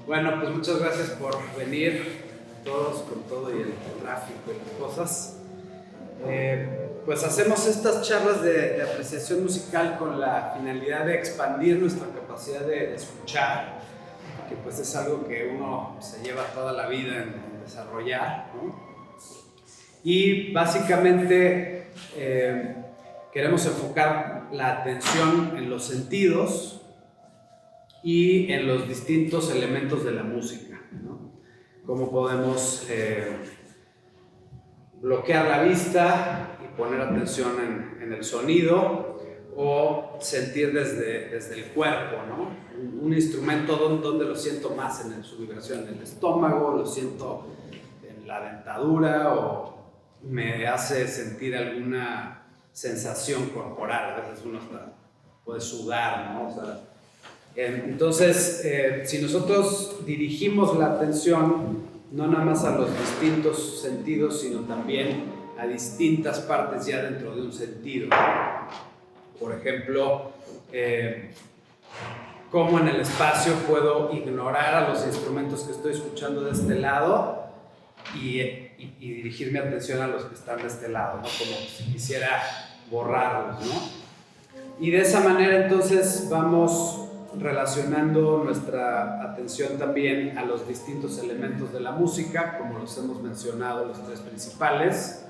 Bueno, pues muchas gracias por venir todos con todo y el tráfico y las cosas. Pues hacemos estas charlas de apreciación musical con la finalidad de expandir nuestra capacidad de escuchar, que pues es algo que uno se lleva toda la vida en desarrollar, ¿no? Y básicamente queremos enfocar la atención en los sentidos y en los distintos elementos de la música, ¿no? Cómo podemos bloquear la vista y poner atención en el sonido o sentir desde el cuerpo, ¿no? Un instrumento donde lo siento más en su vibración, en el estómago, lo siento en la dentadura o me hace sentir alguna sensación corporal. A veces uno puede sudar, ¿no? O sea, entonces, si nosotros dirigimos la atención no nada más a los distintos sentidos, sino también a distintas partes ya dentro de un sentido. Por ejemplo, cómo en el espacio puedo ignorar a los instrumentos que estoy escuchando de este lado y dirigir mi atención a los que están de este lado, ¿no? Como si quisiera borrarlos, ¿no? Y de esa manera entonces vamos relacionando nuestra atención también a los distintos elementos de la música, como los hemos mencionado, los tres principales.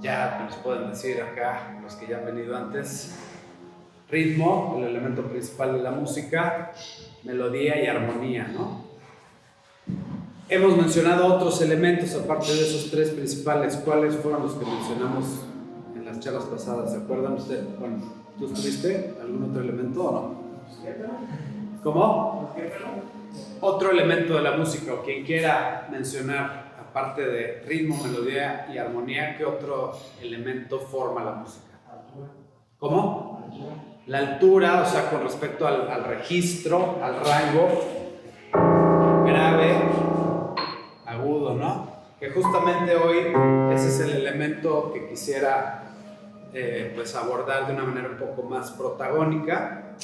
Ya nos pueden decir acá, los que ya han venido antes: ritmo, el elemento principal de la música; melodía y armonía, ¿no? Hemos mencionado otros elementos aparte de esos tres principales. ¿Cuáles fueron los que mencionamos en las charlas pasadas? ¿Se acuerdan ustedes? Bueno, ¿tú estuviste? ¿Algún otro elemento o no? ¿Cómo? Otro elemento de la música, o quien quiera mencionar, aparte de ritmo, melodía y armonía, ¿qué otro elemento forma la música? ¿Cómo? La altura, o sea, con respecto al registro, al rango, grave, agudo, ¿no? Que justamente hoy ese es el elemento que quisiera pues abordar de una manera un poco más protagónica.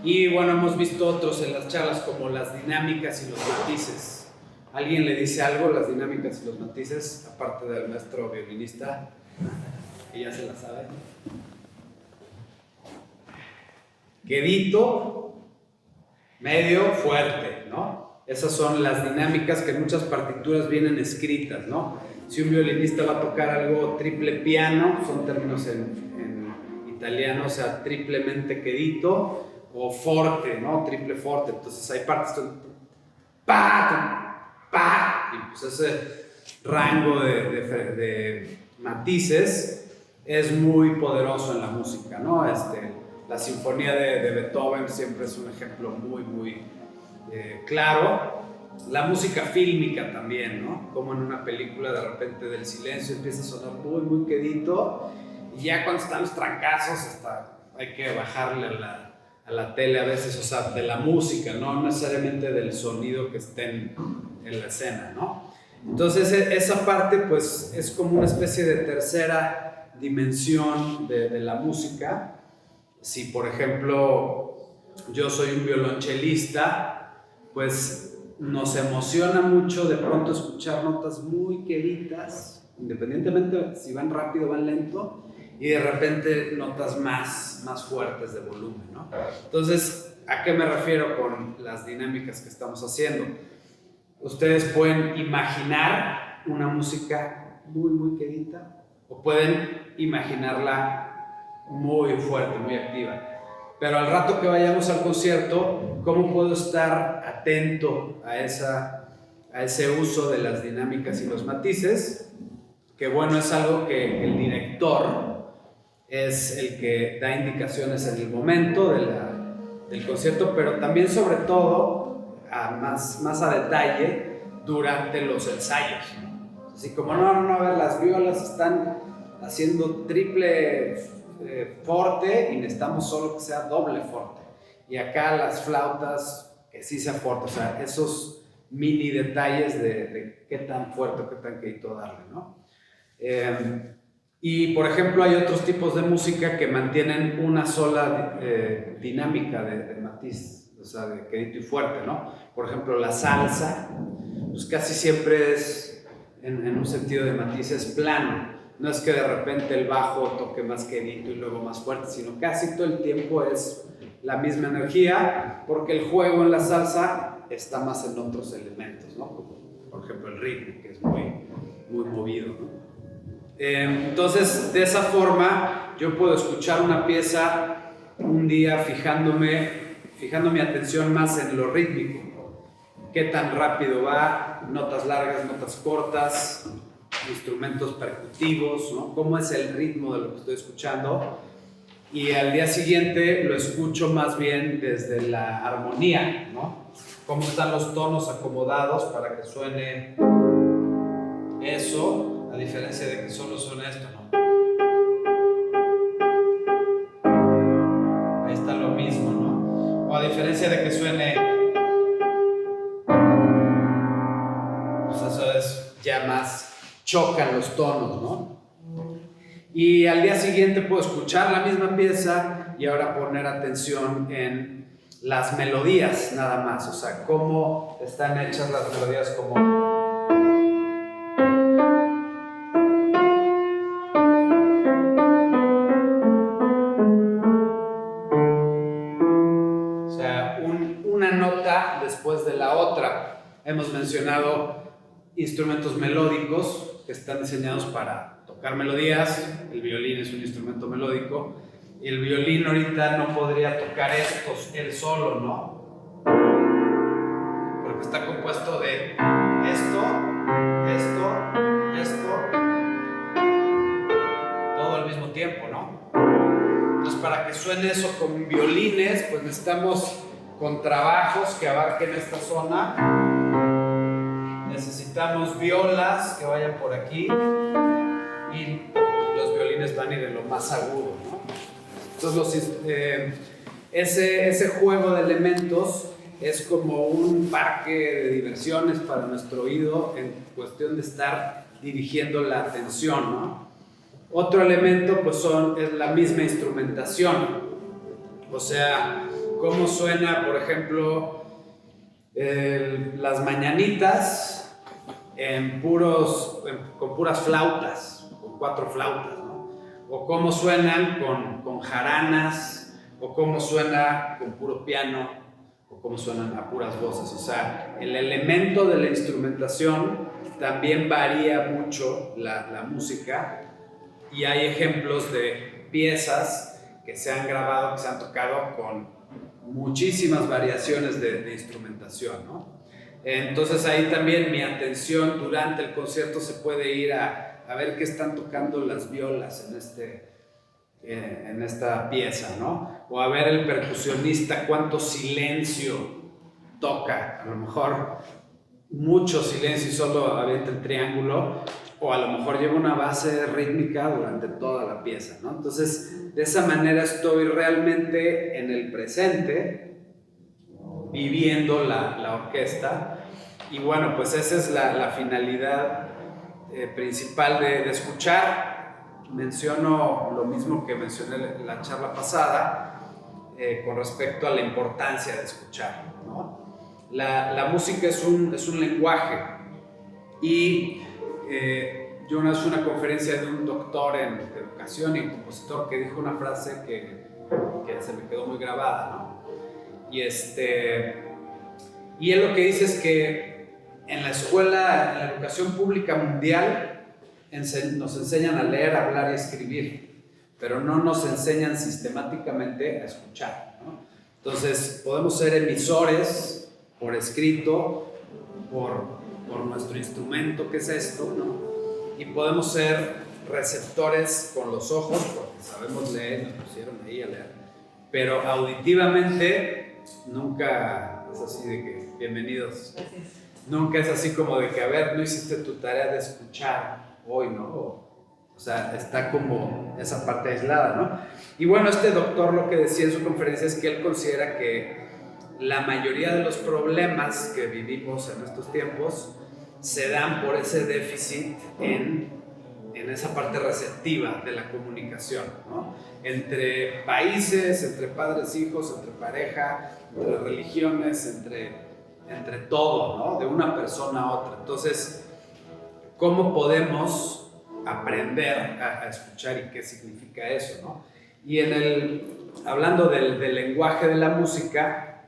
Y bueno, hemos visto otros en las charlas, como las dinámicas y los matices. ¿Alguien le dice algo, las dinámicas y los matices, aparte del maestro violinista, que ya se la sabe? Quedito, medio, fuerte, ¿no? Esas son las dinámicas que en muchas partituras vienen escritas, ¿no? Si un violinista va a tocar algo triple piano, son términos en italiano, o sea, triplemente quedito, o forte, ¿no? Triple forte. Entonces hay partes que son pa, pa, y pues ese rango de matices es muy poderoso en la música, ¿no? La sinfonía de Beethoven siempre es un ejemplo muy claro. La música fílmica también, ¿no? Como en una película de repente del silencio empieza a sonar muy quedito, y ya cuando están los trancazos hasta hay que bajarle a la tele a veces, o sea, de la música, no necesariamente del sonido que esté en la escena, ¿no? Entonces esa parte pues es como una especie de tercera dimensión de la música. Si por ejemplo yo soy un violonchelista, pues nos emociona mucho de pronto escuchar notas muy queditas, independientemente si van rápido o van lento, y de repente notas más fuertes de volumen, ¿no? Entonces, ¿a qué me refiero con las dinámicas que estamos haciendo? Ustedes pueden imaginar una música muy quedita, o pueden imaginarla muy fuerte, muy activa. Pero al rato que vayamos al concierto, ¿cómo puedo estar atento a ese uso de las dinámicas y los matices? Que bueno, es algo que el director es el que da indicaciones en el momento del concierto, pero también sobre todo más a detalle durante los ensayos, ¿no? Así como no, a ver, las violas están haciendo triple forte y necesitamos solo que sea doble forte, y acá las flautas que sí sea forte, o sea, esos mini detalles de qué tan fuerte o qué tan quedito darle, ¿no? Y por ejemplo hay otros tipos de música que mantienen una sola dinámica de matiz, o sea, de quedito y fuerte, ¿no? Por ejemplo, la salsa, pues casi siempre es, en un sentido de matices, plano. No es que de repente el bajo toque más quedito y luego más fuerte, sino casi todo el tiempo es la misma energía, porque el juego en la salsa está más en otros elementos, ¿no? Como, por ejemplo, el ritmo, que es muy movido, ¿no? Entonces, de esa forma, yo puedo escuchar una pieza un día fijando mi atención más en lo rítmico, qué tan rápido va, notas largas, notas cortas, instrumentos percutivos, ¿no? Cómo es el ritmo de lo que estoy escuchando, y al día siguiente lo escucho más bien desde la armonía, ¿no? Cómo están los tonos acomodados para que suene eso, a diferencia de que solo suene esto, ¿no? Ahí está lo mismo, ¿no? O a diferencia de que suene, pues eso es ya más, chocan los tonos, ¿no? Y al día siguiente puedo escuchar la misma pieza y ahora poner atención en las melodías nada más, o sea, cómo están hechas las melodías, como... O sea, una nota después de la otra. Hemos mencionado instrumentos melódicos que están diseñados para tocar melodías. El violín es un instrumento melódico. Y el violín ahorita no podría tocar estos él solo, ¿no? Porque está compuesto de esto, todo al mismo tiempo, ¿no? Entonces, para que suene eso con violines, pues necesitamos contrabajos que abarquen esta zona. Necesitamos violas que vayan por aquí. Y los violines van a ir de lo más agudo, ¿no? Entonces, ese juego de elementos es como un parque de diversiones para nuestro oído en cuestión de estar dirigiendo la atención, ¿no? Otro elemento pues es la misma instrumentación, o sea, cómo suena, por ejemplo, las mañanitas con puras flautas, con 4 flautas, ¿no? O cómo suenan con jaranas, o cómo suena con puro piano, o cómo suenan a puras voces. O sea, el elemento de la instrumentación también varía mucho la música, y hay ejemplos de piezas que se han grabado, que se han tocado con muchísimas variaciones de instrumentación, ¿no? Entonces ahí también mi atención durante el concierto se puede ir a ver qué están tocando las violas en esta pieza, ¿no? O a ver el percusionista cuánto silencio toca, a lo mejor mucho silencio y solo avienta el triángulo, o a lo mejor lleva una base rítmica durante toda la pieza, ¿no? Entonces, de esa manera estoy realmente en el presente, viviendo la orquesta, y bueno, pues esa es la finalidad principal de escuchar. Menciono lo mismo que mencioné en la charla pasada con respecto a la importancia de escuchar, ¿no? La música es un lenguaje, y yo una vez fui a una conferencia de un doctor en educación y compositor que dijo una frase que se me quedó muy grabada, ¿no? Y él lo que dice es que en la escuela, en la educación pública mundial, nos enseñan a leer, hablar y escribir, pero no nos enseñan sistemáticamente a escuchar, ¿no? Entonces, podemos ser emisores por escrito, por nuestro instrumento, que es esto, ¿no? Y podemos ser receptores con los ojos, porque sabemos leer, nos pusieron ahí a leer, pero auditivamente nunca es así de que, bienvenidos. Gracias. Nunca es así como de que, a ver, no hiciste tu tarea de escuchar hoy, ¿no? O sea, está como esa parte aislada, ¿no? Y bueno, este doctor lo que decía en su conferencia es que él considera que la mayoría de los problemas que vivimos en estos tiempos se dan por ese déficit en en esa parte receptiva de la comunicación, ¿no? Entre países, entre padres, hijos, entre pareja, entre religiones, entre todo, ¿no? De una persona a otra. Entonces, ¿cómo podemos aprender a escuchar y qué significa eso, ¿no? Y hablando del lenguaje de la música,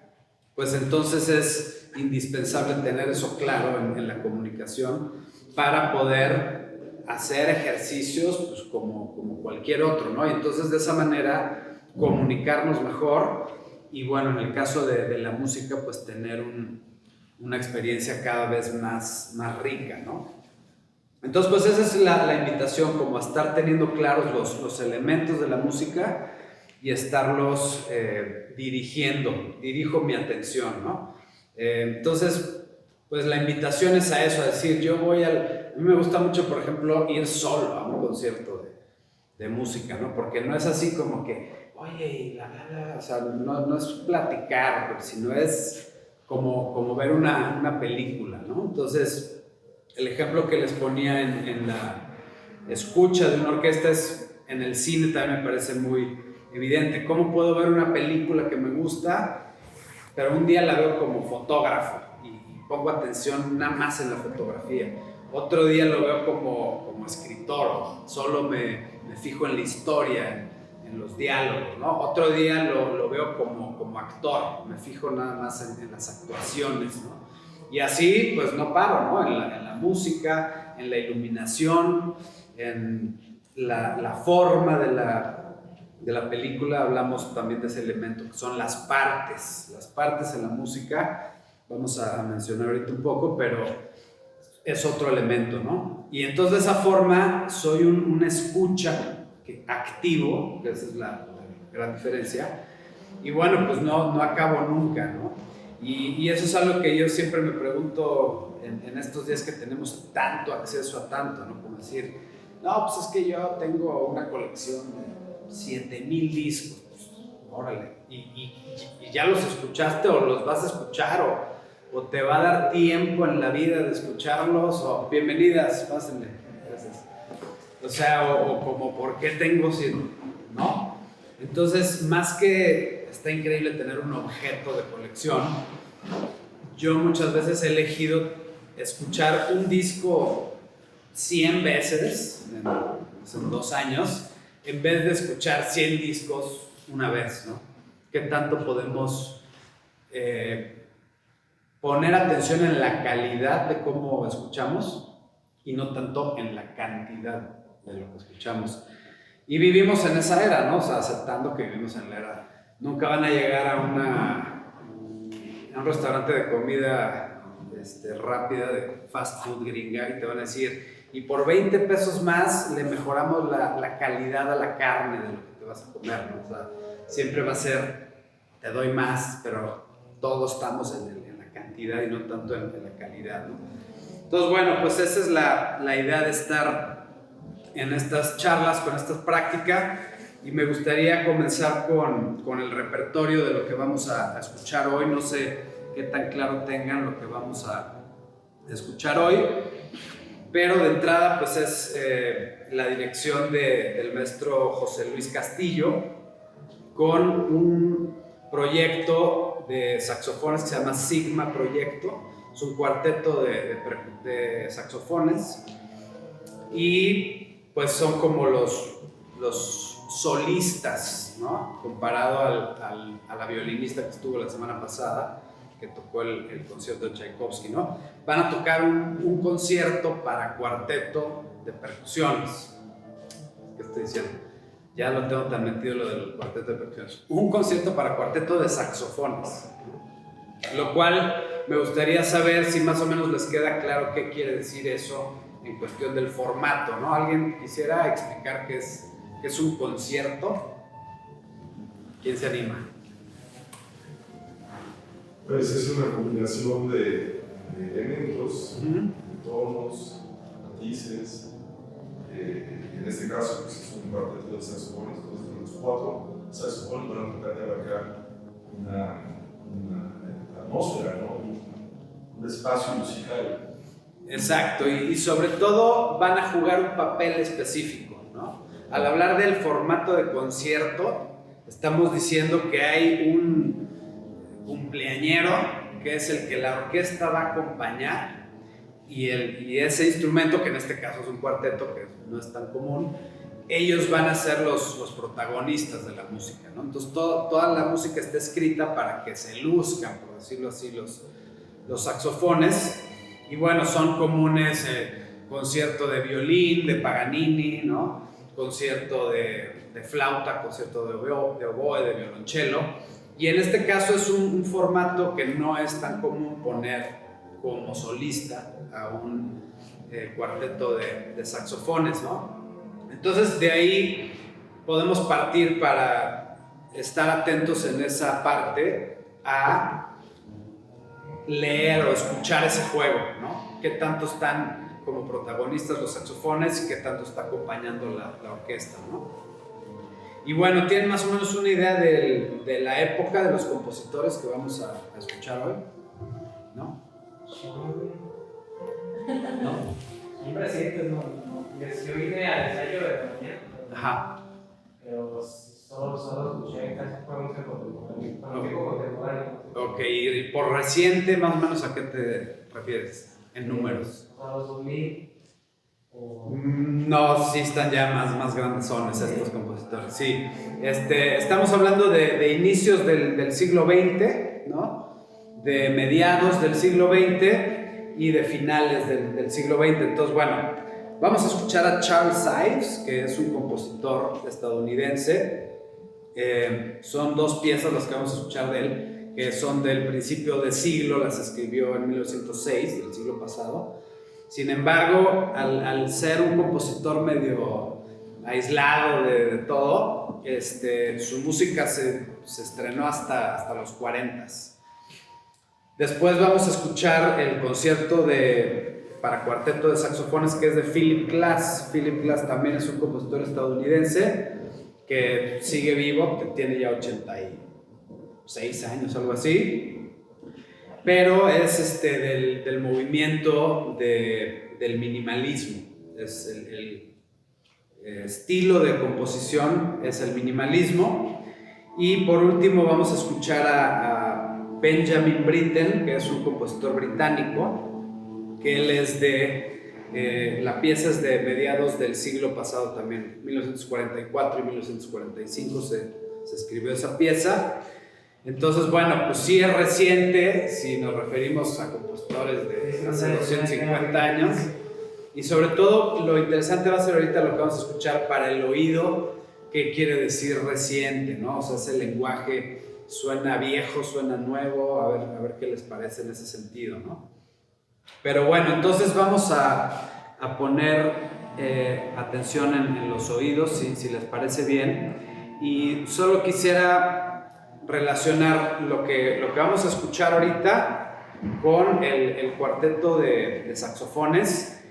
pues entonces es indispensable tener eso claro en la comunicación para poder hacer ejercicios pues, como cualquier otro, ¿no? Y entonces de esa manera comunicarnos mejor y bueno, en el caso de la música, pues tener una experiencia cada vez más rica, ¿no? Entonces, pues esa es la invitación, como a estar teniendo claros los elementos de la música y estarlos dirijo mi atención, ¿no? Entonces, pues la invitación es a eso, a decir, a mí me gusta mucho, por ejemplo, ir solo a un concierto de música, ¿no? Porque no es así como que, oye, o sea, no es platicar, sino es como ver una película, ¿no? Entonces, el ejemplo que les ponía en la escucha de una orquesta es en el cine también me parece muy evidente. ¿Cómo puedo ver una película que me gusta, pero un día la veo como fotógrafo y pongo atención nada más en la fotografía? Otro día lo veo como escritor, solo me fijo en la historia, en los diálogos, ¿no? Otro día lo veo como actor, me fijo nada más en las actuaciones, ¿no? Y así, pues no paro, ¿no? En la música, en la iluminación, en la forma de la película. Hablamos también de ese elemento, que son las partes en la música. Vamos a mencionar ahorita un poco, pero es otro elemento, ¿no? Y entonces de esa forma soy un escucha activo, que esa es la gran diferencia. Y bueno, pues no acabo nunca, ¿no? Y eso es algo que yo siempre me pregunto en estos días que tenemos tanto acceso a tanto, ¿no? Como decir, no, pues es que yo tengo una colección de 7,000 discos, pues, órale, y ya los escuchaste o los vas a escuchar o te va a dar tiempo en la vida de escucharlos, o bienvenidas, pásenle, gracias. O sea, o como, ¿por qué tengo 100? ¿No? Entonces, más que está increíble tener un objeto de colección, yo muchas veces he elegido escuchar un disco 100 veces en 2 años, en vez de escuchar 100 discos una vez, ¿no? ¿Qué tanto podemos poner atención en la calidad de cómo escuchamos y no tanto en la cantidad de lo que escuchamos? Y vivimos en esa era, ¿no? O sea, aceptando que vivimos en la era. Nunca van a llegar a un restaurante de comida rápida, de fast food gringa, y te van a decir, y por 20 pesos más le mejoramos la calidad a la carne de lo que te vas a comer, ¿no? O sea, siempre va a ser, te doy más, pero todos estamos en la cantidad y no tanto en la calidad, ¿no? Entonces, bueno, pues esa es la idea de estar en estas charlas, con esta práctica, y me gustaría comenzar con el repertorio de lo que vamos a escuchar hoy. No sé qué tan claro tengan lo que vamos a escuchar hoy, pero de entrada pues es la dirección del maestro José Luis Castillo, con un proyecto de saxofones que se llama Sigma Proyecto. Es un cuarteto de saxofones y pues son como los solistas, ¿no? Comparado a la violinista que estuvo la semana pasada, que tocó el concierto de Tchaikovsky, ¿no? Van a tocar un concierto para cuarteto de percusiones. ¿Qué estoy diciendo? Ya lo tengo tan metido lo del cuarteto de percusiones. Un concierto para cuarteto de saxofones. Lo cual me gustaría saber si más o menos les queda claro qué quiere decir eso en cuestión del formato, ¿no? ¿Alguien quisiera explicar qué es un concierto? ¿Quién se anima? Pues es una combinación de elementos, de tonos, matices. En este caso, pues es un cuarteto de saxofones, entonces los 4 saxofones van a tratar de abarcar una atmósfera, ¿no? Un espacio musical Exacto, y sobre todo van a jugar un papel específico, ¿no? Al hablar del formato de concierto, estamos diciendo que hay un cumpleañero, que es el que la orquesta va a acompañar, y ese instrumento, que en este caso es un cuarteto, que no es tan común, ellos van a ser los protagonistas de la música, ¿no? Entonces toda la música está escrita para que se luzcan, por decirlo así, los saxofones. Y bueno, son comunes concierto de violín, de Paganini, ¿no? Concierto de flauta, concierto de oboe, de violonchelo. Y en este caso es un formato que no es tan común poner como solista a un cuarteto de saxofones, ¿no? Entonces de ahí podemos partir para estar atentos en esa parte a leer o escuchar ese juego, ¿no? Qué tanto están como protagonistas los saxofones y qué tanto está acompañando la orquesta, ¿no? Y bueno, ¿tienen más o menos una idea de la época de los compositores que vamos a escuchar hoy? ¿No? ¿No? Son recientes, ¿no? Yo vine al ensayo de mañana. Ajá. Pero pues, solo escuché casi fue música contemporánea. Ok, y por reciente, más o menos, ¿a qué te refieres? En números. ¿A los 2000? No, sí están ya más grandezones estos compositores, sí. Estamos hablando de inicios del siglo XX, ¿no? De mediados del siglo XX y de finales del siglo XX. Entonces, bueno, vamos a escuchar a Charles Ives, que es un compositor estadounidense. Son dos piezas las que vamos a escuchar de él, que son del principio del siglo, las escribió en 1906, del siglo pasado. Sin embargo, al ser un compositor medio aislado de todo, su música se estrenó hasta los 40s. Después vamos a escuchar el concierto para cuarteto de saxofones, que es de Philip Glass. Philip Glass también es un compositor estadounidense que sigue vivo, que tiene ya 86 años, algo así. Pero es del movimiento del minimalismo. Es el estilo de composición es el minimalismo. Y por último vamos a escuchar a Benjamin Britten, que es un compositor británico, que él es la pieza es de mediados del siglo pasado también, 1944 y 1945 se escribió esa pieza. Entonces, bueno, pues sí es reciente, si nos referimos a compositores de hace 250 años. Y sobre todo, lo interesante va a ser ahorita lo que vamos a escuchar para el oído, qué quiere decir reciente, ¿no? O sea, ese lenguaje suena viejo, suena nuevo, a ver qué les parece en ese sentido, ¿no? Pero bueno, entonces vamos a poner atención en los oídos, si les parece bien. Y solo quisiera relacionar lo que vamos a escuchar ahorita con el cuarteto de saxofones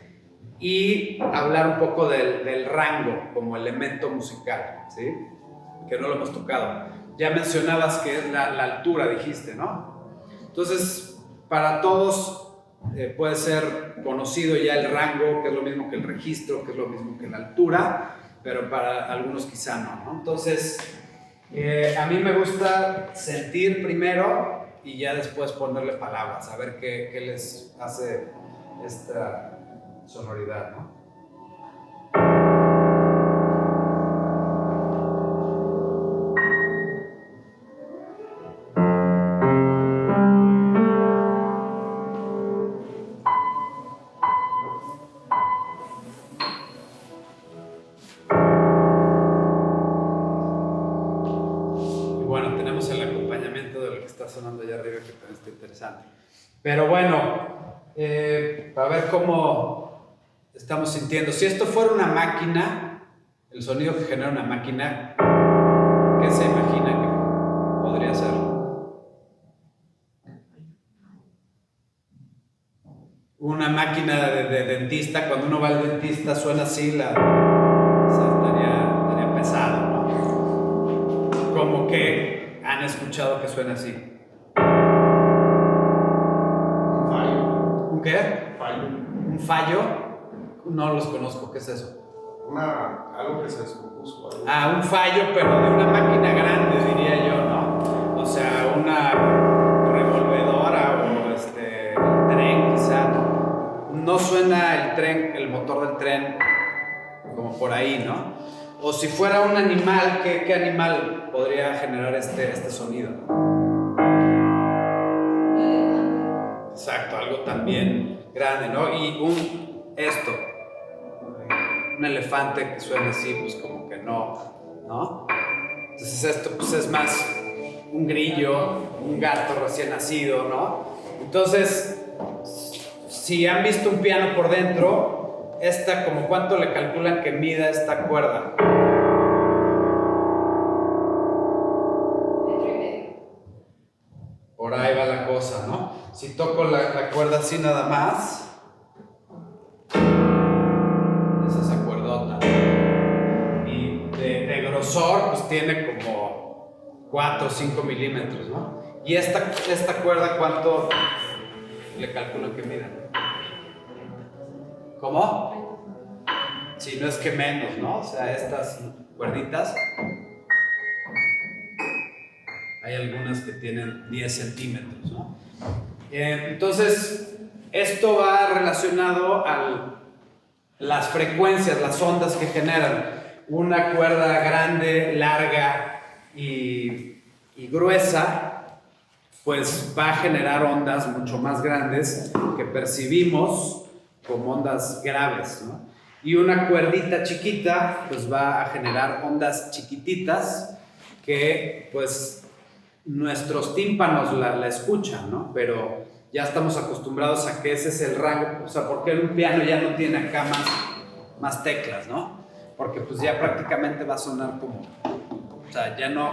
y hablar un poco del rango como elemento musical, ¿sí? Que no lo hemos tocado. Ya mencionabas que es la altura, dijiste, ¿no? Entonces, para todos puede ser conocido ya el rango, que es lo mismo que el registro, que es lo mismo que la altura, pero para algunos quizá no. Entonces, a mí me gusta sentir primero y ya después ponerle palabras, a ver qué les hace esta sonoridad, ¿no? Sonando allá arriba, que también está interesante. Pero bueno, para ver cómo estamos sintiendo. Si esto fuera una máquina, el sonido que genera una máquina, ¿qué se imagina que podría ser? Una máquina de dentista, cuando uno va al dentista suena así, o sea, estaría pesado, ¿no? Como que han escuchado que suena así. Fallo. ¿Un qué? Fallo. un fallo, no los conozco, ¿qué es eso? Algo que se descompuso. Un fallo, pero de una máquina grande, diría yo, ¿no? O sea, una revolvedora o el tren, quizá. No suena el tren, el motor del tren, como por ahí, ¿no? O si fuera un animal, ¿qué animal podría generar este sonido? Exacto, algo también grande, ¿no? Y un elefante que suena así, pues como que ¿no? Entonces esto pues es más un grillo, un gato recién nacido, ¿no? Entonces, si han visto un piano por dentro, como ¿cuánto le calculan que mida esta cuerda? Por ahí va la cosa, ¿no? Si toco la cuerda así nada más, es esa cuerdota. Y de grosor, pues tiene como 4 o 5 milímetros, ¿no? Y esta cuerda, ¿cuánto le calculan que mida? ¿Cómo? Si no es que menos, ¿no? O sea, estas cuerditas, hay algunas que tienen 10 centímetros, ¿no? Entonces, esto va relacionado a las frecuencias, las ondas que generan. Una cuerda grande, larga y gruesa, pues va a generar ondas mucho más grandes que percibimos como ondas graves, ¿no? Y una cuerdita chiquita, pues va a generar ondas chiquititas que, pues, nuestros tímpanos la escuchan, ¿no? Pero ya estamos acostumbrados a que ese es el rango, o sea, porque un piano ya no tiene acá más teclas, ¿no? Porque pues ya prácticamente va a sonar como, o sea, ya no,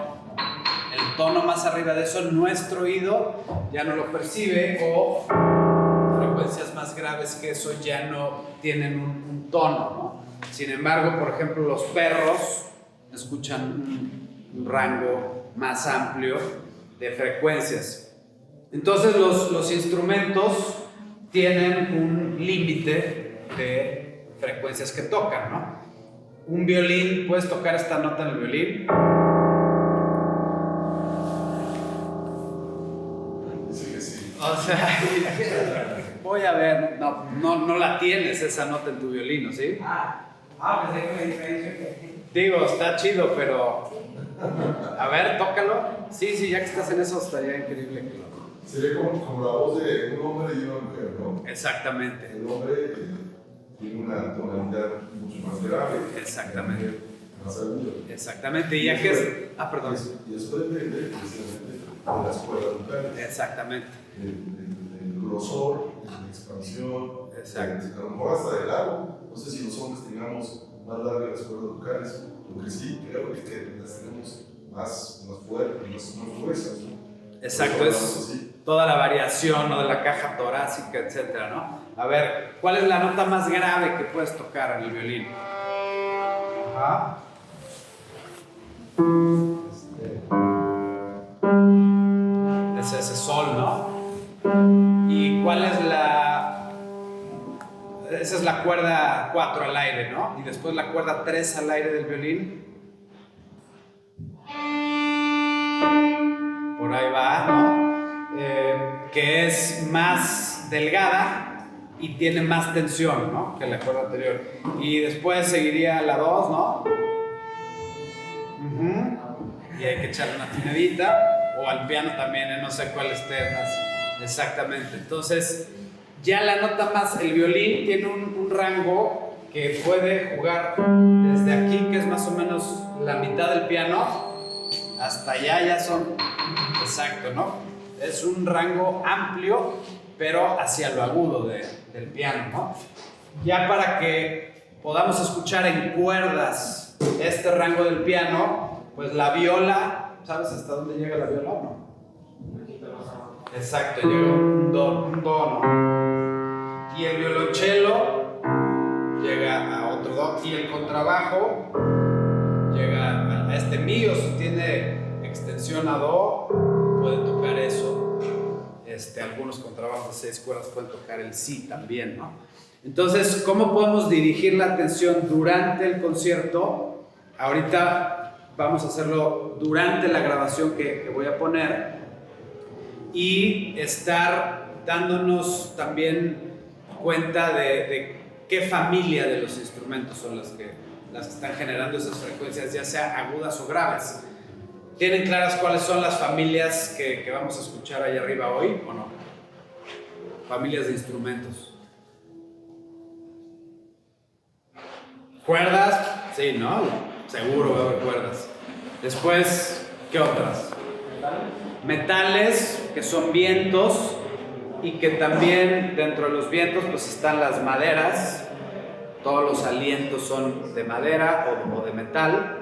el tono más arriba de eso, nuestro oído ya no lo percibe, o frecuencias más graves que eso ya no tienen un tono, ¿no? Sin embargo, por ejemplo, los perros escuchan un rango más amplio de frecuencias. Entonces los instrumentos tienen un límite de frecuencias que tocan, ¿no? Un violín, ¿puedes tocar esta nota en el violín? Dice que sí. O sea, voy a ver, no la tienes esa nota en tu violín, ¿sí? Pensé que me dicho que... Digo, está chido, pero... A ver, tócalo. Sí, ya que estás en eso, estaría increíble que lo... Sería como la voz de un hombre y una mujer, ¿no? Exactamente. El hombre tiene una tonalidad mucho más grave. Exactamente. La mujer más aguda. Exactamente, y ya que es... perdón. Y eso depende precisamente de las cuerdas vocales. Exactamente. Del grosor, de la expansión. Exacto. A lo mejor hasta del largo. No sé si los hombres tengamos más largas las cuerdas vocales. Lo que sí creo es que las tenemos más fuertes, más gruesas, ¿no? Exacto, es toda la variación, ¿no? De la caja torácica, etcétera, ¿no? A ver, ¿cuál es la nota más grave que puedes tocar en el violín? Ajá. Es ese sol, ¿no? ¿Y cuál es esa es la cuerda 4 al aire, ¿no? Y después la cuerda 3 al aire del violín. Por ahí va, ¿no? Que es más delgada y tiene más tensión, ¿no? Que la cuerda anterior. Y después seguiría la 2, ¿no? Y hay que echarle una afinadita, o al piano también, no sé cuál esté más exactamente. Entonces, ya la nota más, el violín tiene un rango que puede jugar desde aquí, que es más o menos la mitad del piano, hasta allá ya son, exacto, ¿no? Es un rango amplio, pero hacia lo agudo del piano, ¿no? Ya para que podamos escuchar en cuerdas este rango del piano, pues la viola, ¿sabes hasta dónde llega la viola o no? Exacto, llega un do, ¿no? Y el violonchelo llega a otro do, y el contrabajo llega a este mi, o si tiene extensión a do, puede tocar eso. Algunos contrabajos de 6 cuerdas pueden tocar el si también, ¿no? Entonces, ¿cómo podemos dirigir la atención durante el concierto? Ahorita vamos a hacerlo durante la grabación que voy a poner y estar dándonos también cuenta de qué familia de los instrumentos son las que están generando esas frecuencias, ya sea agudas o graves. ¿Tienen claras cuáles son las familias que vamos a escuchar ahí arriba hoy o no? Familias de instrumentos. ¿Cuerdas? Sí, ¿no? Seguro va a haber cuerdas. Después, ¿qué otras? Metales, que son vientos, y que también dentro de los vientos pues están las maderas. Todos los alientos son de madera o de metal.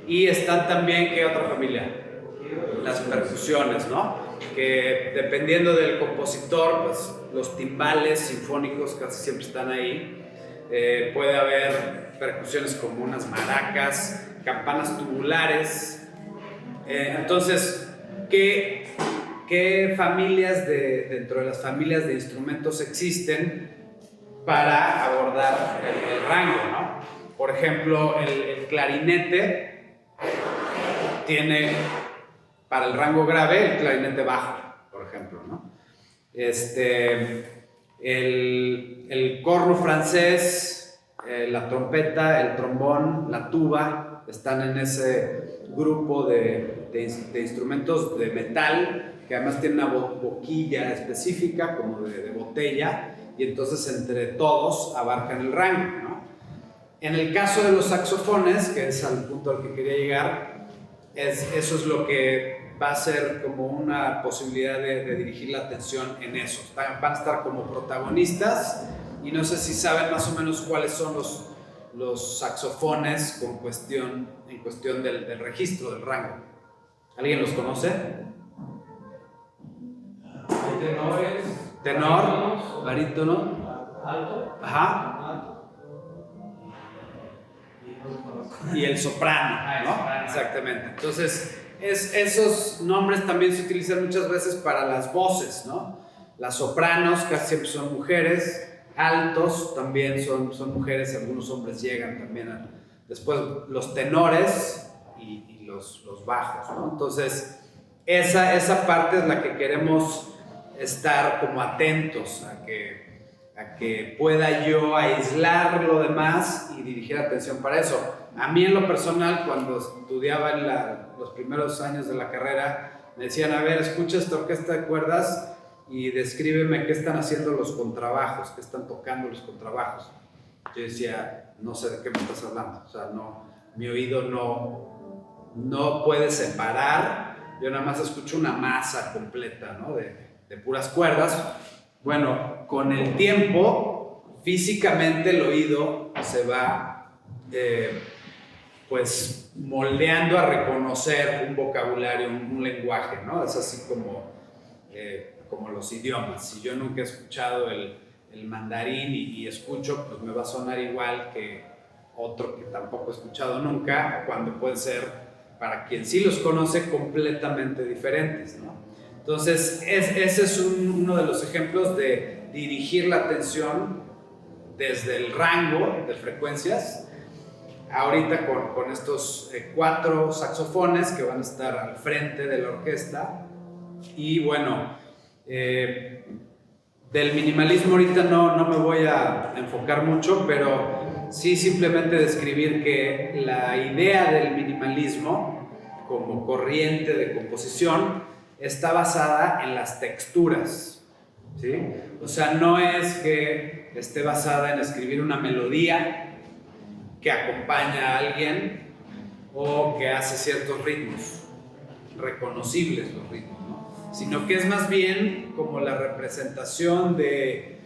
Y están también, ¿qué otra familia? Las percusiones, ¿no? Que dependiendo del compositor, pues los timbales sinfónicos casi siempre están ahí. Puede haber percusiones como unas maracas, campanas tubulares. Entonces, ¿qué familias dentro de las familias de instrumentos existen para abordar el rango, ¿no? Por ejemplo, el clarinete tiene para el rango grave el clarinete bajo, por ejemplo, ¿no? El corno francés, la trompeta, el trombón, la tuba están en ese grupo de instrumentos de metal que además tienen una boquilla específica como de botella, y entonces entre todos abarcan el rango, ¿no? En el caso de los saxofones, que es al punto al que quería llegar, eso es lo que va a ser como una posibilidad de dirigir la atención en eso. Van a estar como protagonistas, y no sé si saben más o menos cuáles son los saxofones en cuestión del registro, del rango. ¿Alguien los conoce? Tenor, barítono, alto, ajá, y el soprano, ¿no? Exactamente. Entonces, esos nombres también se utilizan muchas veces para las voces, ¿no? Las sopranos casi siempre son mujeres, altos también son mujeres, algunos hombres llegan también después los tenores y los bajos, ¿no? Entonces, esa parte es la que queremos estar como atentos a que pueda yo aislar lo demás y dirigir atención para eso. A mí en lo personal, cuando estudiaba en los primeros años de la carrera, me decían, a ver, escucha esta orquesta de cuerdas y descríbeme qué están haciendo los contrabajos, qué están tocando los contrabajos. Yo decía, no sé de qué me estás hablando, o sea, no, mi oído no puede separar, yo nada más escucho una masa completa, ¿no? de puras cuerdas. Bueno, con el tiempo, físicamente el oído se va pues moldeando a reconocer un vocabulario, un lenguaje, ¿no? Es así como los idiomas. Si yo nunca he escuchado el mandarín y escucho, pues me va a sonar igual que otro que tampoco he escuchado nunca, cuando pueden ser, para quien sí los conoce, completamente diferentes, ¿no? Entonces, ese es uno de los ejemplos de dirigir la atención desde el rango de frecuencias. Ahorita con estos 4 saxofones que van a estar al frente de la orquesta. Y bueno, del minimalismo ahorita no me voy a enfocar mucho, pero sí simplemente describir que la idea del minimalismo como corriente de composición está basada en las texturas, ¿sí? O sea, no es que esté basada en escribir una melodía que acompaña a alguien o que hace ciertos ritmos, reconocibles los ritmos, ¿no? Sino que es más bien como la representación de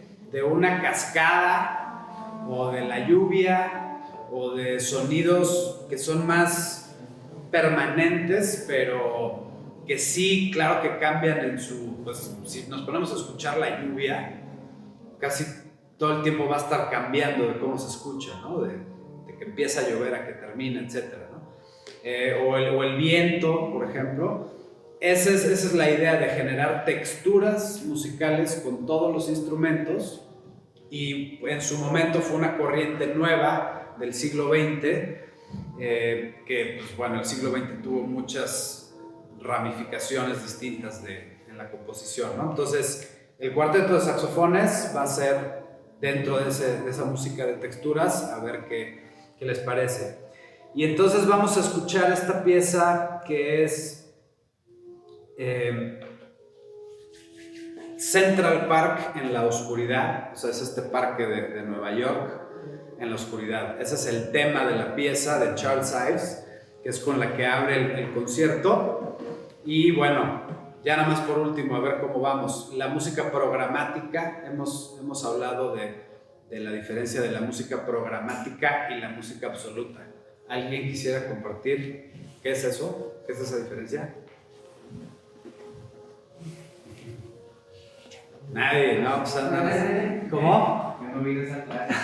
una cascada o de la lluvia o de sonidos que son más permanentes, pero que sí, claro que cambian pues si nos ponemos a escuchar la lluvia, casi todo el tiempo va a estar cambiando de cómo se escucha, ¿no? De que empieza a llover a que termina, etcétera, ¿no? O el viento, por ejemplo. Esa es la idea de generar texturas musicales con todos los instrumentos y en su momento fue una corriente nueva del siglo XX, que pues, bueno, el siglo XX tuvo muchas ramificaciones distintas en la composición, ¿no? Entonces, el cuarteto de saxofones va a ser dentro de esa música de texturas, a ver qué les parece. Y entonces vamos a escuchar esta pieza que es Central Park en la oscuridad, o sea, es este parque de Nueva York en la oscuridad. Ese es el tema de la pieza de Charles Ives, que es con la que abre el concierto. Y bueno, ya nada más por último, a ver cómo vamos. La música programática, hemos hablado de la diferencia de la música programática y la música absoluta. ¿Alguien quisiera compartir qué es eso? ¿Qué es esa diferencia? Nadie, ¿no? Pues nada. ¿Cómo? Yo no vi esa clase.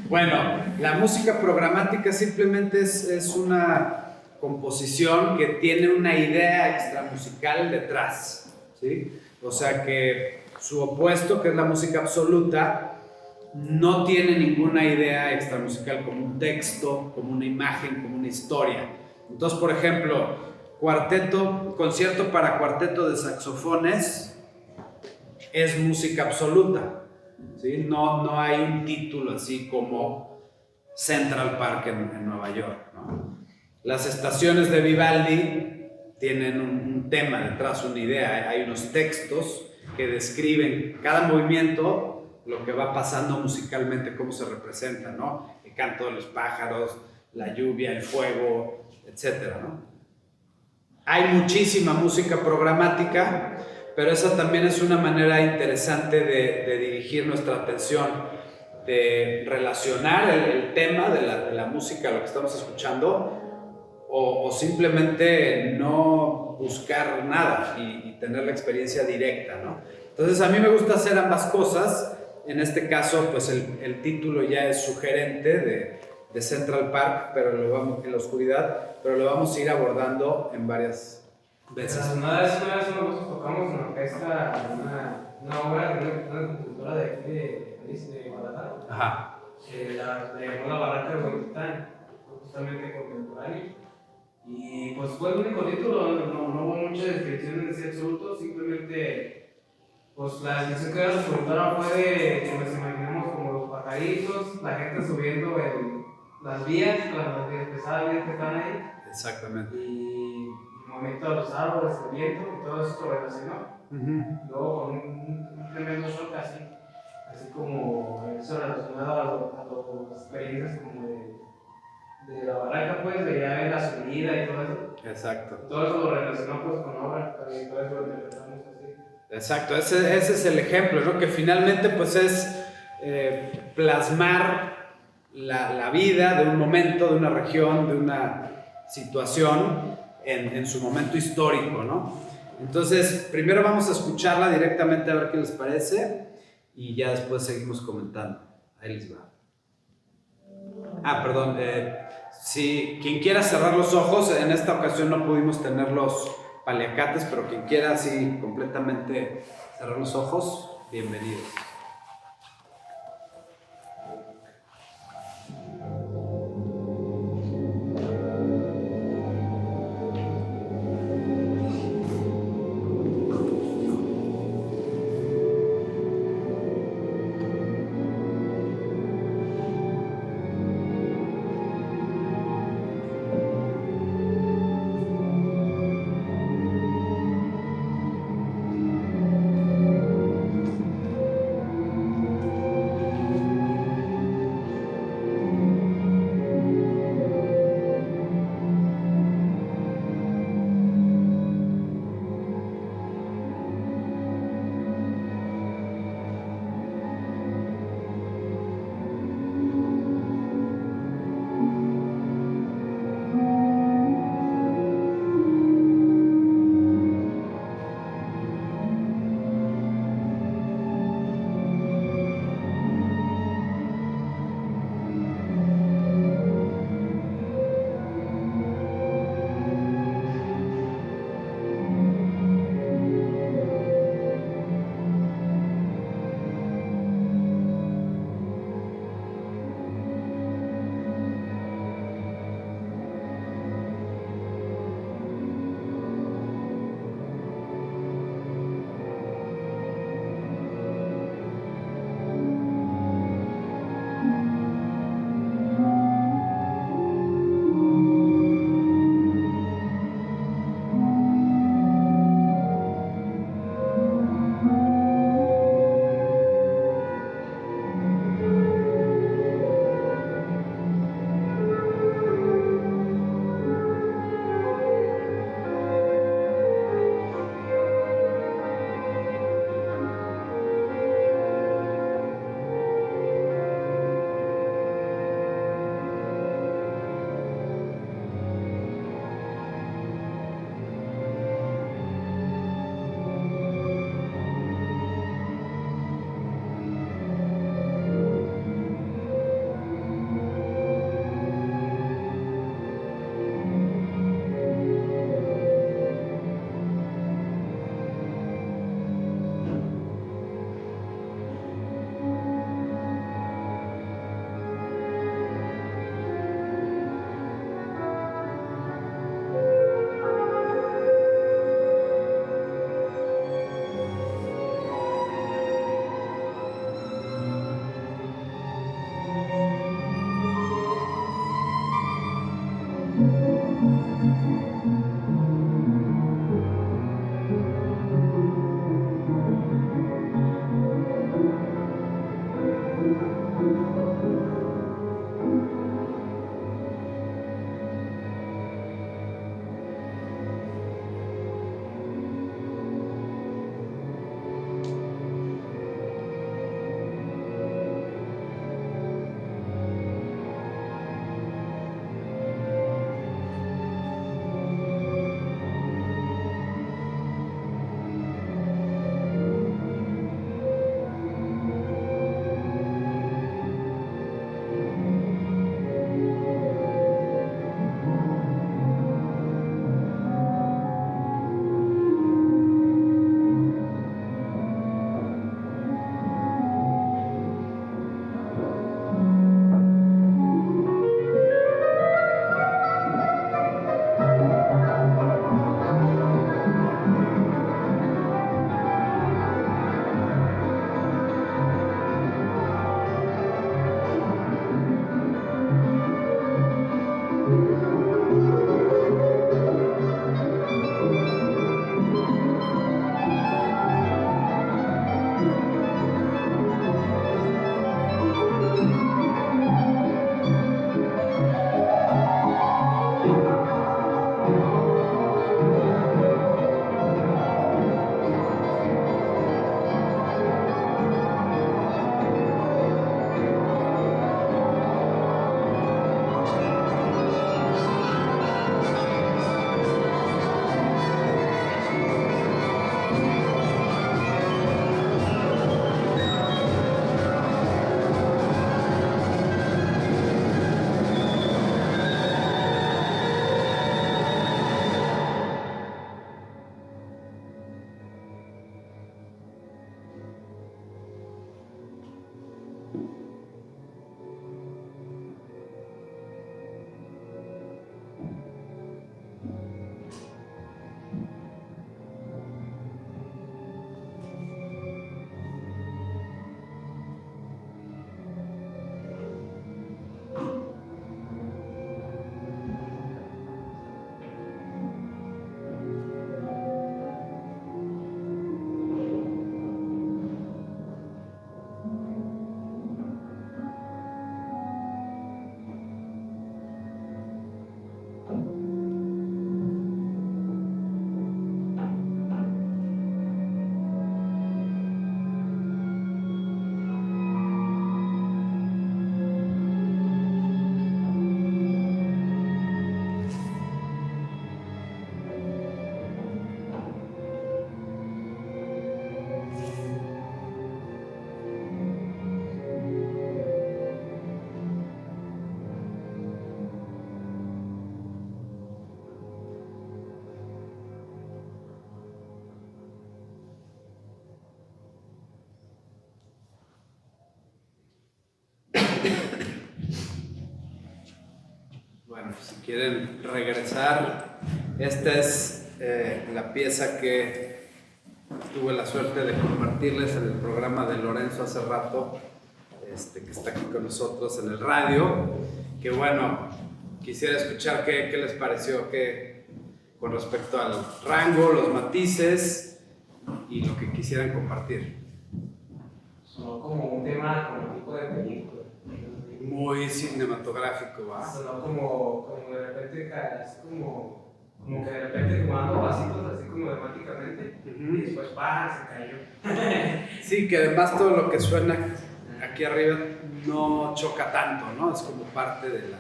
Bueno, la música programática simplemente es una composición que tiene una idea extramusical detrás, ¿sí? O sea que su opuesto, que es la música absoluta, no tiene ninguna idea extramusical como un texto, como una imagen, como una historia. Entonces, por ejemplo, concierto para cuarteto de saxofones es música absoluta, ¿sí? No hay un título así como Central Park en Nueva York, ¿no? Las estaciones de Vivaldi tienen un tema detrás, una idea, hay unos textos que describen cada movimiento, lo que va pasando musicalmente, cómo se representa, ¿no? El canto de los pájaros, la lluvia, el fuego, etcétera, ¿no? Hay muchísima música programática, pero esa también es una manera interesante de dirigir nuestra atención, de relacionar el tema de la música, lo que estamos escuchando, o simplemente no buscar nada y tener la experiencia directa, ¿no? Entonces a mí me gusta hacer ambas cosas. En este caso, pues el título ya es sugerente de Central Park, pero en la oscuridad, pero lo vamos a ir abordando en varias veces. Una vez nosotros tocamos en la orquesta una obra de una compositora de aquí de Guadalajara. Ajá. Le llamó La Barraca de Huentitán, justamente contemporáneo. Y pues fue el único título, no hubo mucha descripción en ese absoluto, simplemente pues la descripción que dio la compositora fue de que nos imaginamos como los pajaritos, la gente subiendo las vías, las pesadas vías que están ahí. Exactamente. Y el movimiento de los árboles, el viento, y todo eso lo relacionó. Luego con un tremendo shock así como eso relacionado a las experiencias como de la barraca, pues, de ya ver la subida y todo eso. Exacto. Todo eso lo relacionó pues con obra, y todo eso lo interpretamos así. Exacto, ese es el ejemplo, ¿no? Que finalmente pues es plasmar la vida de un momento, de una región, de una situación en su momento histórico, ¿no? Entonces, primero vamos a escucharla directamente a ver qué les parece y ya después seguimos comentando. Ahí les va. Perdón, si quien quiera cerrar los ojos, en esta ocasión no pudimos tener los paliacates, pero quien quiera así completamente cerrar los ojos, bienvenidos. Bueno, si quieren regresar, esta es la pieza que tuve la suerte de compartirles en el programa de Lorenzo hace rato, que está aquí con nosotros en el radio, que bueno, quisiera escuchar qué les pareció con respecto al rango, los matices y lo que quisieran compartir. Sonó como un tema, como un tipo de película. Muy cinematográfico, ¿va? Sonó como de repente, así como que de repente tomando pasitos así como dramáticamente, y después se cayó. Sí, que además todo lo que suena aquí arriba no choca tanto, ¿no? Es como parte de la...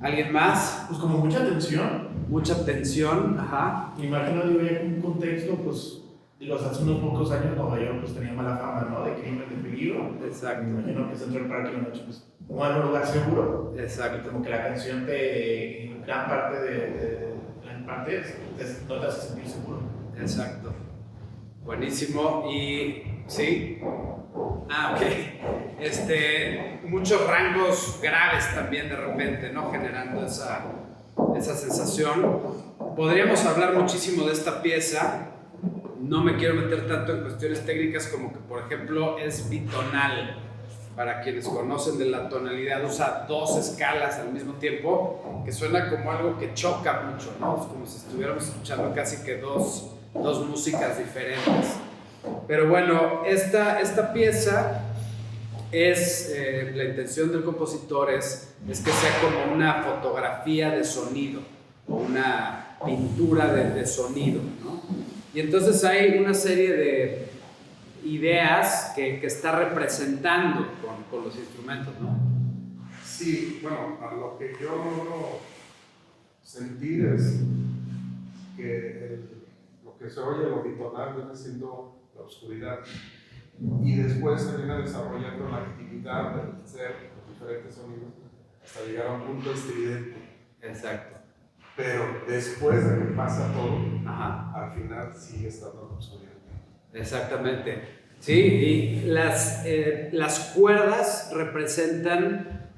¿Alguien más? Pues como mucha tensión. Mucha tensión, ajá. Me imagino, digo, ya en un contexto, pues, digo, hace unos pocos años Nueva York pues tenía mala fama, ¿no? De crimen, de peligro. Exacto. Me imagino que Central Park en la noche, pues, no era un lugar seguro. Exacto. Como que la canción en gran parte no te hace sentir seguro. Exacto. Buenísimo. Y sí. Ok. Muchos rangos graves también de repente, ¿no? Generando esa sensación. Podríamos hablar muchísimo de esta pieza. No me quiero meter tanto en cuestiones técnicas como que, por ejemplo, es bitonal. Para quienes conocen de la tonalidad, usa dos escalas al mismo tiempo, que suena como algo que choca mucho, ¿no? Es como si estuviéramos escuchando casi que dos músicas diferentes. Pero bueno, esta pieza es, la intención del compositor es que sea como una fotografía de sonido, o una pintura de sonido, ¿no? Y entonces hay una serie de ideas que está representando con los instrumentos, ¿no? Sí, bueno, a lo que yo logro sentir es que lo que se oye, lo bitonal, viene siendo la oscuridad. Y después se viene desarrollando la actividad del ser diferentes sonidos hasta llegar a un punto estridente. Exacto. Pero después de que pasa todo, Ajá. al final sigue estando la oscuridad. Exactamente. Sí, y las cuerdas representan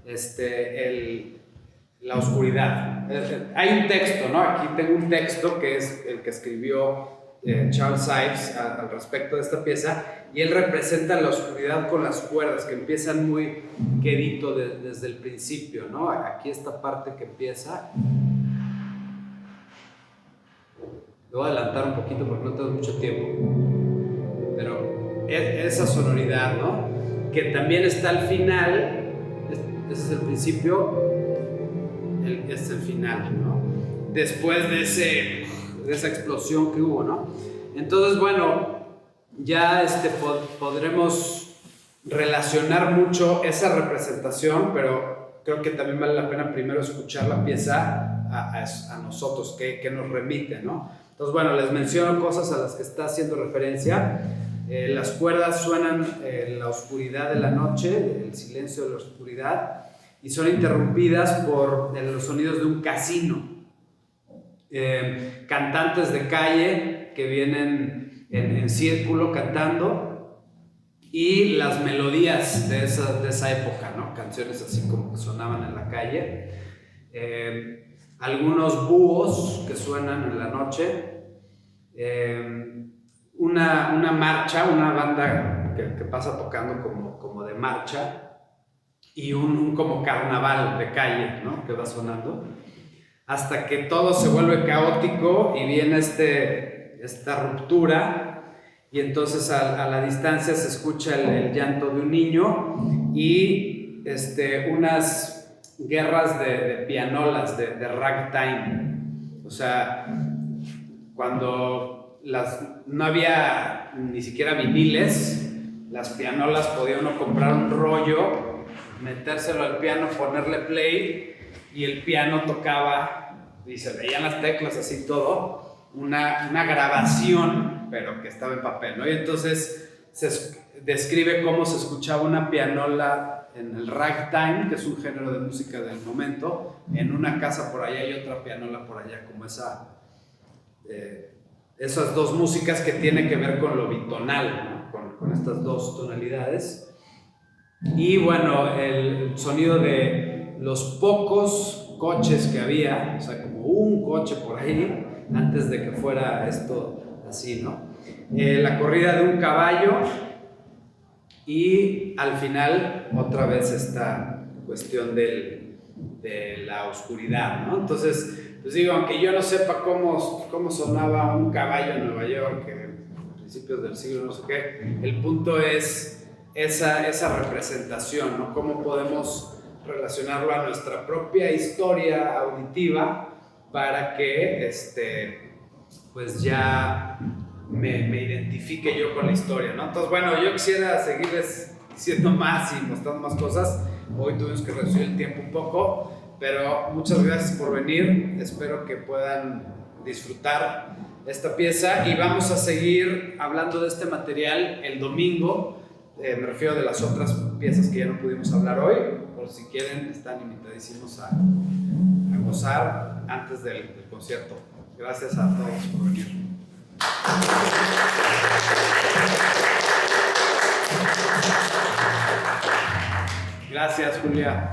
la oscuridad. Hay un texto, ¿no? Aquí tengo un texto que es el que escribió Charles Ives al respecto de esta pieza, y él representa la oscuridad con las cuerdas que empiezan muy quedito desde el principio, ¿no? Aquí esta parte que empieza. Lo voy a adelantar un poquito porque no tengo mucho tiempo, pero esa sonoridad, ¿no? Que también está al final, ese es el principio, este es el final, ¿no? Después de esa explosión que hubo, ¿no? Entonces, bueno, ya podremos relacionar mucho esa representación, pero creo que también vale la pena primero escuchar la pieza a nosotros, que nos remite, ¿no? Entonces, bueno, les menciono cosas a las que está haciendo referencia. Las cuerdas suenan en la oscuridad de la noche, el silencio de la oscuridad, y son interrumpidas por los sonidos de un casino. Cantantes de calle que vienen en círculo cantando, y las melodías de esa época, ¿no? Canciones así como que sonaban en la calle. Algunos búhos que suenan en la noche. Una marcha, una banda que pasa tocando como de marcha, y un como carnaval de calle, ¿no? Que va sonando, hasta que todo se vuelve caótico y viene esta ruptura, y entonces a la distancia se escucha el llanto de un niño y unas guerras de pianolas, de ragtime. O sea, cuando no había ni siquiera viniles, las pianolas podía uno comprar un rollo, metérselo al piano, ponerle play, y el piano tocaba y se veían las teclas así todo, una grabación, pero que estaba en papel, ¿no? Y entonces se describe cómo se escuchaba una pianola en el ragtime, que es un género de música del momento, en una casa por allá y otra pianola por allá, como esas dos músicas que tienen que ver con lo bitonal, ¿no? Con estas dos tonalidades. Y bueno, el sonido de los pocos coches que había, o sea, como un coche por ahí, antes de que fuera esto así, ¿no? La corrida de un caballo, y al final otra vez esta cuestión de la oscuridad, ¿no? Entonces, pues digo, aunque yo no sepa cómo sonaba un caballo en Nueva York a principios del siglo no sé qué, el punto es esa representación, ¿no? Cómo podemos relacionarlo a nuestra propia historia auditiva para que pues ya me identifique yo con la historia, ¿no? Entonces, bueno, yo quisiera seguirles diciendo más y mostrando más cosas. Hoy tuvimos que reducir el tiempo un poco, pero muchas gracias por venir. Espero que puedan disfrutar esta pieza, y vamos a seguir hablando de este material el domingo. Me refiero de las otras piezas que ya no pudimos hablar hoy. Por si quieren, están invitadísimos a gozar antes del concierto. Gracias a todos por venir. Gracias, Julia.